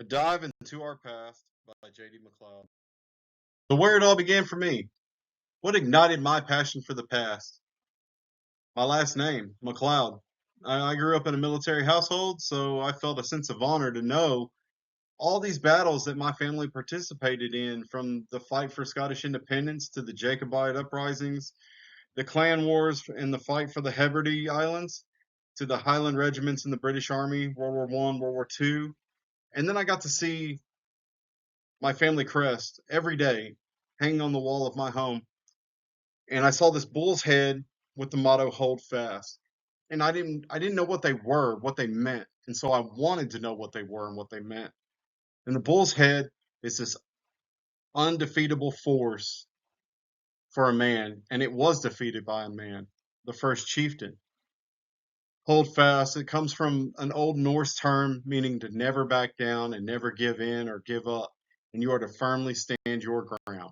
A Dive into Our Past by J.D. McLeod. So, where it all began for me, what ignited my passion for the past? My last name, McLeod. I grew up in a military household, so I felt a sense of honor to know all these battles that my family participated in, from the fight for Scottish independence to the Jacobite uprisings, the clan wars and the fight for the Hebrides Islands, to the Highland regiments in the British Army, World War One, World War Two. And then I got to see my family crest every day hanging on the wall of my home. And I saw this bull's head with the motto "Hold Fast." And I didn't know what they were, what they meant. And so I wanted to know what they were and what they meant. And the bull's head is this undefeatable force for a man, and it was defeated by a man, the first chieftain. Hold fast. It comes from an old Norse term meaning to never back down and never give in or give up, and you are to firmly stand your ground.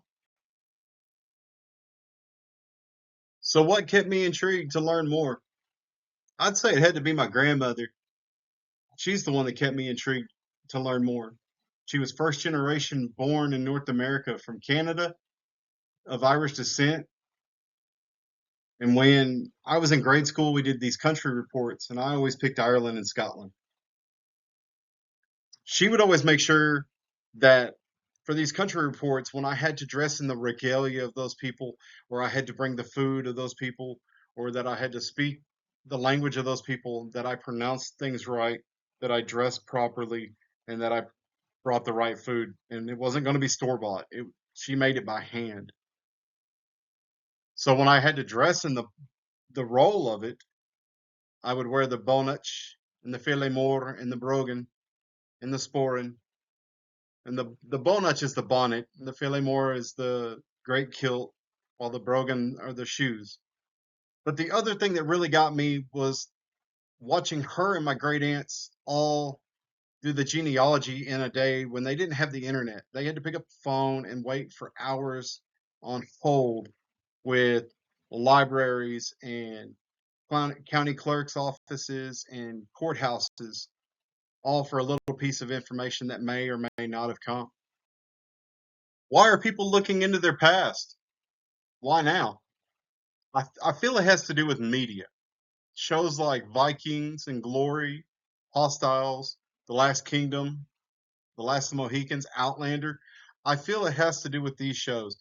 So, what kept me intrigued to learn more? I'd say it had to be my grandmother. She's the one that kept me intrigued to learn more. She was first generation born in North America from Canada of Irish descent. And when I was in grade school, we did these country reports, and I always picked Ireland and Scotland. She would always make sure that for these country reports, when I had to dress in the regalia of those people, or I had to bring the food of those people, or that I had to speak the language of those people, that I pronounced things right, that I dressed properly, and that I brought the right food. And it wasn't going to be store bought. She made it by hand. So when I had to dress in the role of it, I would wear the bonnet and the filet mort and the brogan and the sporen. And the bonnet is the bonnet, and the filet mort is the great kilt, while the brogan are the shoes. But the other thing that really got me was watching her and my great aunts all do the genealogy in a day when they didn't have the internet. They had to pick up the phone and wait for hours on hold with libraries and county clerks' offices and courthouses, all for a little piece of information that may or may not have come. Why are people looking into their past? Why now? I feel it has to do with media. Shows like Vikings and Glory, Hostiles, The Last Kingdom, The Last of the Mohicans, Outlander. I feel it has to do with these shows.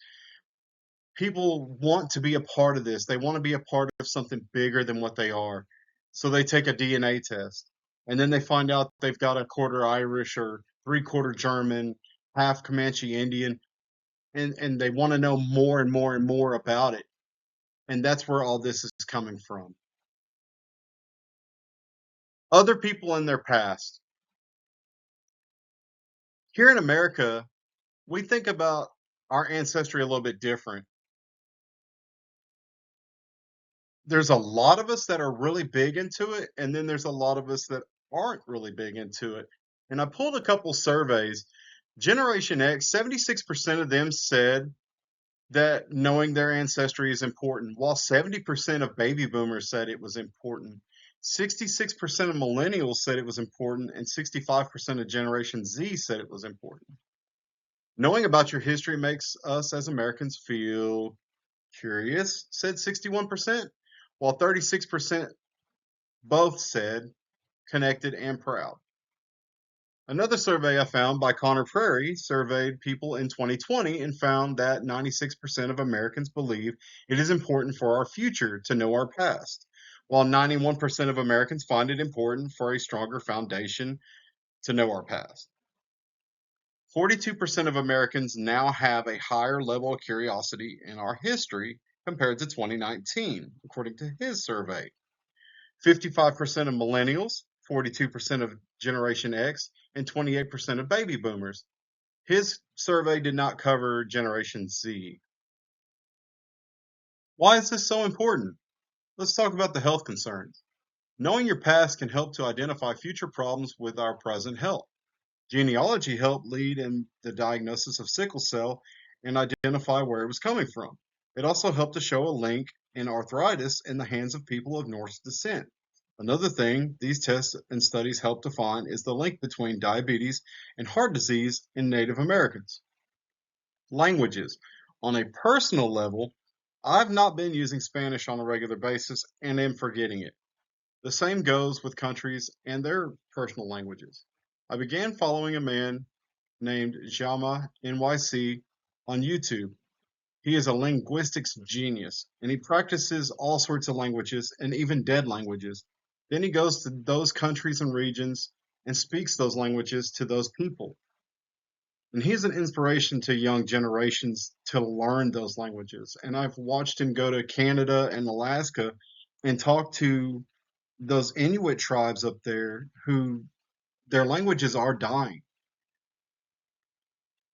People want to be a part of this. They want to be a part of something bigger than what they are. So they take a DNA test, and then they find out they've got a quarter Irish or three-quarter German, half Comanche Indian, and they want to know more and more and more about it. And that's where all this is coming from. Other people in their past. Here in America, we think about our ancestry a little bit different. There's a lot of us that are really big into it, and then there's a lot of us that aren't really big into it. And I pulled a couple surveys. Generation X, 76% of them said that knowing their ancestry is important, while 70% of baby boomers said it was important. 66% of millennials said it was important, and 65% of Generation Z said it was important. Knowing about your history makes us as Americans feel curious, said 61%, while 36% both said connected and proud. Another survey I found by Connor Prairie surveyed people in 2020 and found that 96% of Americans believe it is important for our future to know our past, while 91% of Americans find it important for a stronger foundation to know our past. 42% of Americans now have a higher level of curiosity in our history compared to 2019, according to his survey. 55% of millennials, 42% of Generation X, and 28% of baby boomers. His survey did not cover Generation Z. Why is this so important? Let's talk about the health concerns. Knowing your past can help to identify future problems with our present health. Genealogy helped lead in the diagnosis of sickle cell and identify where it was coming from. It also helped to show a link in arthritis in the hands of people of Norse descent. Another thing these tests and studies help define is the link between diabetes and heart disease in Native Americans. Languages. On a personal level, I've not been using Spanish on a regular basis and am forgetting it. The same goes with countries and their personal languages. I began following a man named Jama NYC on YouTube. He is a linguistics genius and he practices all sorts of languages and even dead languages. Then he goes to those countries and regions and speaks those languages to those people. And he's an inspiration to young generations to learn those languages. And I've watched him go to Canada and Alaska and talk to those Inuit tribes up there who their languages are dying.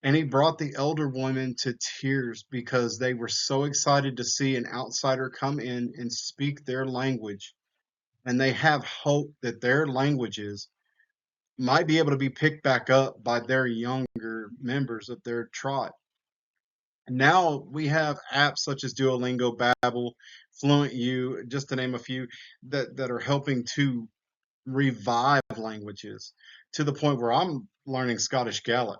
And he brought the elder women to tears because they were so excited to see an outsider come in and speak their language. And they have hope that their languages might be able to be picked back up by their younger members of their tribe. Now we have apps such as Duolingo, Babbel, Fluent U, just to name a few, that are helping to revive languages to the point where I'm learning Scottish Gaelic.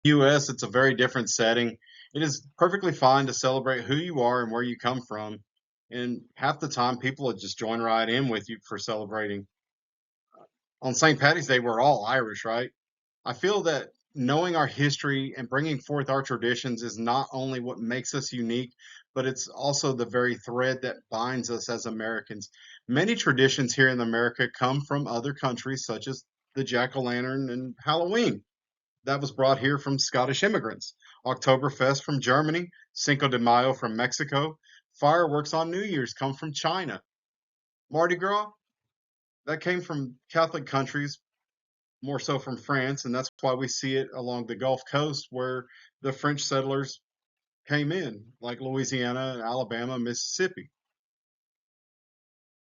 US, it's a very different setting. It is perfectly fine to celebrate who you are and where you come from. And half the time, people will just join right in with you for celebrating. On St. Patty's Day, we're all Irish, right? I feel that knowing our history and bringing forth our traditions is not only what makes us unique, but it's also the very thread that binds us as Americans. Many traditions here in America come from other countries, such as the jack o' lantern and Halloween. That was brought here from Scottish immigrants. Oktoberfest from Germany, Cinco de Mayo from Mexico. Fireworks on New Year's come from China. Mardi Gras, that came from Catholic countries, more so from France, and that's why we see it along the Gulf Coast where the French settlers came in, like Louisiana, Alabama, Mississippi.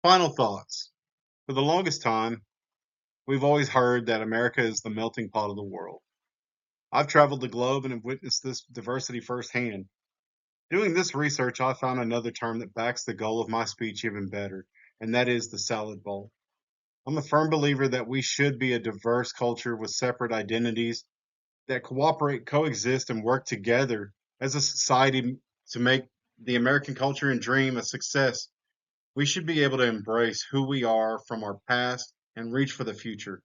Final thoughts. For the longest time, we've always heard that America is the melting pot of the world. I've traveled the globe and have witnessed this diversity firsthand. Doing this research, I found another term that backs the goal of my speech even better, and that is the salad bowl. I'm a firm believer that we should be a diverse culture with separate identities that cooperate, coexist, and work together as a society to make the American culture and dream a success. We should be able to embrace who we are from our past and reach for the future.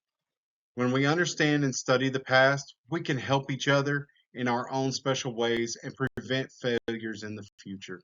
When we understand and study the past, we can help each other in our own special ways and prevent failures in the future.